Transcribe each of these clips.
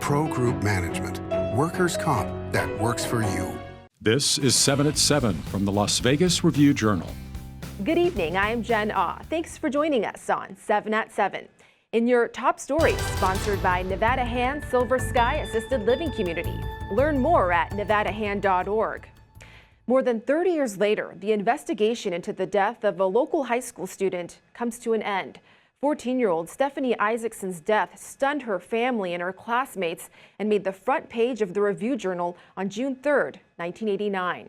Pro Group Management. Workers' comp that works for you. This is 7 at 7 from the Las Vegas Review-Journal. Good evening, I am Jen Ah. Thanks for joining us on 7 at 7. In your top stories, sponsored by Nevada Hand Silver Sky Assisted Living Community. Learn more at nevadahand.org. More than 30 years later, the investigation into the death of a local high school student comes to an end. 14-year-old Stephanie Isaacson's death stunned her family and her classmates and made the front page of the Review-Journal on June 3, 1989.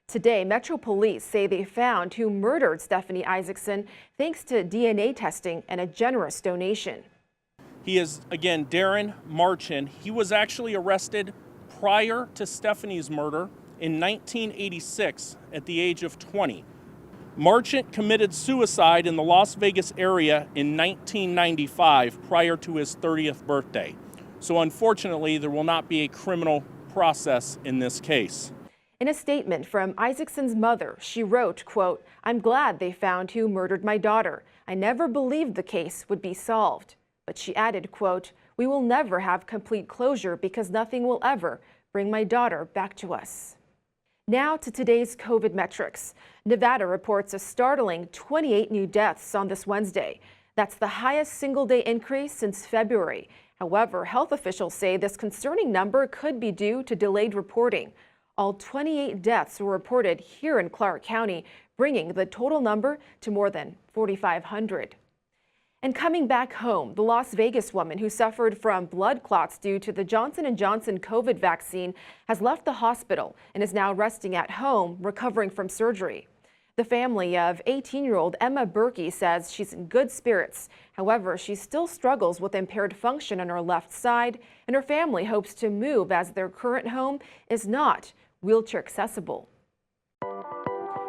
Today, Metro Police say they found who murdered Stephanie Isaacson thanks to DNA testing and a generous donation. He is, again, Darren Marchin. He was actually arrested prior to Stephanie's murder in 1986 at the age of 20. Marchant committed suicide in the Las Vegas area in 1995 prior to his 30th birthday. So unfortunately, there will not be a criminal process in this case. In a statement from Isaacson's mother, she wrote, quote, "I'm glad they found who murdered my daughter. I never believed the case would be solved." But she added, quote, "We will never have complete closure because nothing will ever bring my daughter back to us." Now to today's COVID metrics. Nevada reports a startling 28 new deaths on this Wednesday. That's the highest single-day increase since February. However, health officials say this concerning number could be due to delayed reporting. All 28 deaths were reported here in Clark County, bringing the total number to more than 4,500. And coming back home, the Las Vegas woman who suffered from blood clots due to the Johnson & Johnson COVID vaccine has left the hospital and is now resting at home, recovering from surgery. The family of 18-year-old Emma Berkey says she's in good spirits. However, she still struggles with impaired function on her left side, and her family hopes to move as their current home is not wheelchair accessible.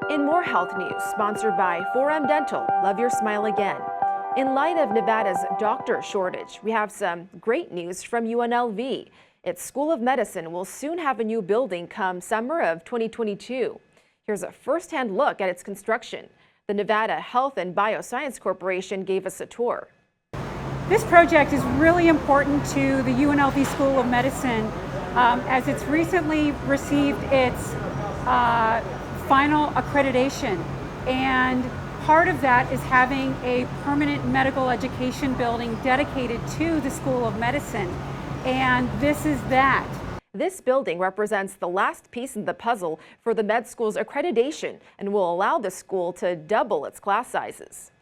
In more health news, sponsored by 4M Dental, love your smile again. In light of Nevada's doctor shortage, we have some great news from UNLV. Its School of Medicine will soon have a new building come summer of 2022. Here's a first-hand look at its construction. The Nevada Health and Bioscience Corporation gave us a tour. This project is really important to the UNLV School of Medicine as it's recently received its final accreditation, and part of that is having a permanent medical education building dedicated to the School of Medicine, and this is that. This building represents the last piece in the puzzle for the med school's accreditation and will allow the school to double its class sizes.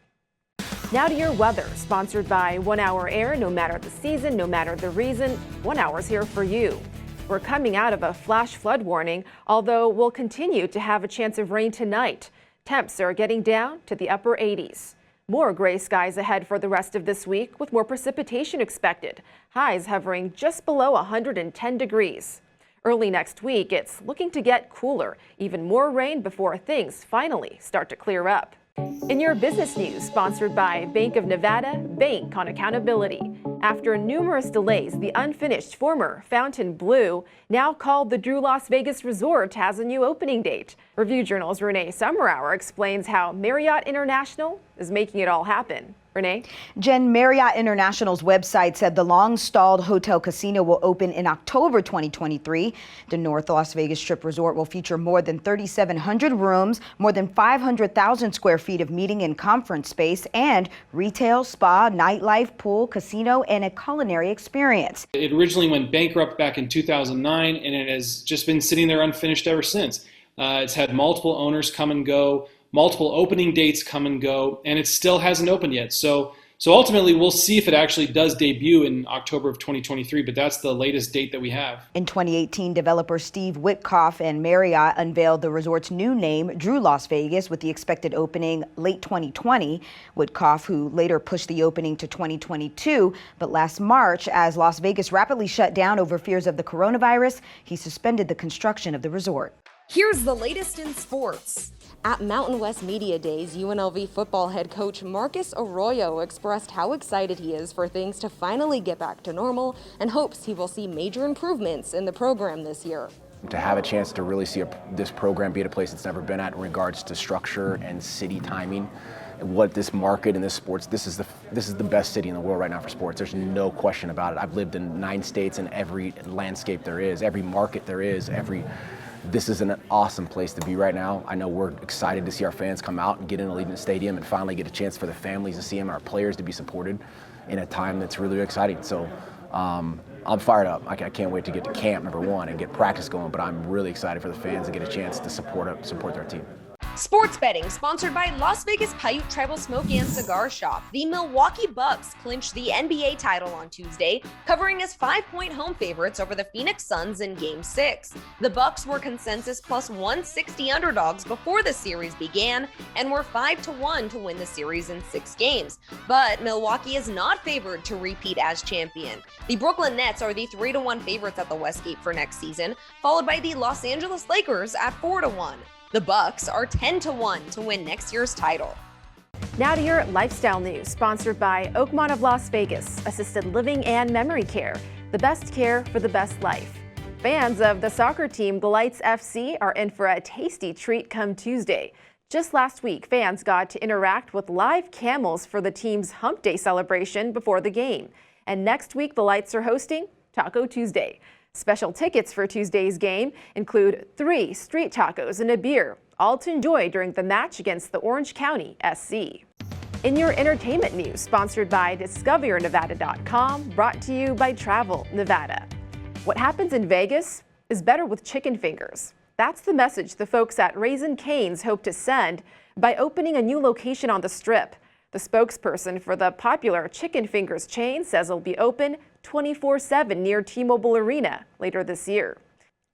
Now to your weather, sponsored by 1 Hour Air. No matter the season, no matter the reason, 1 Hour's here for you. We're coming out of a flash flood warning, although we'll continue to have a chance of rain tonight. Temps are getting down to the upper 80s. More gray skies ahead for the rest of this week with more precipitation expected. Highs hovering just below 110 degrees. Early next week, it's looking to get cooler. Even more rain before things finally start to clear up. In your business news, sponsored by Bank of Nevada, Bank on Accountability. After numerous delays, the unfinished former Fontainebleau, now called the Drew Las Vegas Resort, has a new opening date. Review-Journal's Renee Summerhour explains how Marriott International is making it all happen. Renee? Jen, Marriott International's website said the long-stalled hotel casino will open in October 2023. The North Las Vegas Strip Resort will feature more than 3,700 rooms, more than 500,000 square feet of meeting and conference space, and retail, spa, nightlife, pool, casino, and a culinary experience. It originally went bankrupt back in 2009, and it has just been sitting there unfinished ever since. It's had multiple owners come and go, multiple opening dates come and go, and it still hasn't opened yet. So ultimately, we'll see if it actually does debut in October of 2023, but that's the latest date that we have. In 2018, developer Steve Witkoff and Marriott unveiled the resort's new name, Drew Las Vegas, with the expected opening late 2020. Witkoff, who later pushed the opening to 2022, but last March, as Las Vegas rapidly shut down over fears of the coronavirus, he suspended the construction of the resort. Here's the latest in sports. At Mountain West Media Days, UNLV football head coach Marcus Arroyo expressed how excited he is for things to finally get back to normal and hopes he will see major improvements in the program this year. To have a chance to really see this program be at a place it's never been at in regards to structure and city timing what this market and this sports, this is the best city in the world right now for sports. There's no question about it. I've lived in 9 states, and every landscape there is, every market there is, this is an awesome place to be right now. I know we're excited to see our fans come out and get in Allegiant Stadium and finally get a chance for the families to see them, our players to be supported in a time that's really exciting. So I'm fired up. I can't wait to get to camp, number one, and get practice going, but I'm really excited for the fans to get a chance to support their team. Sports betting sponsored by Las Vegas Paiute Tribal Smoke and Cigar Shop. The Milwaukee Bucks clinched the NBA title on Tuesday, covering as 5-point home favorites over the Phoenix Suns in Game 6. The Bucks were consensus plus 160 underdogs before the series began and were 5-1 to win the series in 6 games. But Milwaukee is not favored to repeat as champion. The Brooklyn Nets are the 3-1 favorites at the Westgate for next season, followed by the Los Angeles Lakers at 4-1. The Bucks are 10-1 to win next year's title. Now to your lifestyle news, sponsored by Oakmont of Las Vegas, assisted living and memory care, the best care for the best life. Fans of the soccer team, the Lights FC, are in for a tasty treat come Tuesday. Just last week, fans got to interact with live camels for the team's Hump Day celebration before the game. And next week, the Lights are hosting Taco Tuesday. Special tickets for Tuesday's game include 3 street tacos and a beer, all to enjoy during the match against the Orange County SC. In your entertainment news, sponsored by DiscoverNevada.com, brought to you by Travel Nevada. What happens in Vegas is better with chicken fingers. That's the message the folks at Raising Cane's hope to send by opening a new location on the Strip. The spokesperson for the popular Chicken Fingers chain says it'll be open 24/7 near T-Mobile Arena later this year.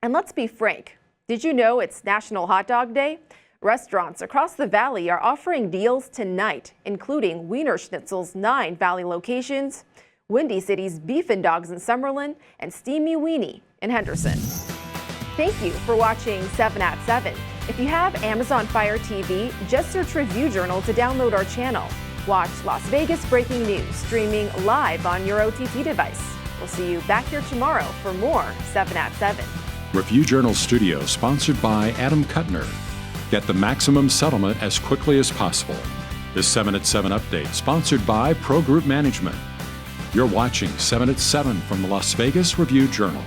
And let's be frank, did you know it's National Hot Dog Day? Restaurants across the valley are offering deals tonight, including Wiener Schnitzel's 9 valley locations, Windy City's Beef and Dogs in Summerlin, and Steamy Weenie in Henderson. Thank you for watching 7 at 7. If you have Amazon Fire TV, just search Review Journal to download our channel. Watch Las Vegas breaking news streaming live on your OTT device. We'll see you back here tomorrow for more 7 at 7. Review Journal Studio, sponsored by Adam Kuttner. Get the maximum settlement as quickly as possible. This 7 at 7 update, sponsored by Pro Group Management. You're watching 7 at 7 from the Las Vegas Review Journal.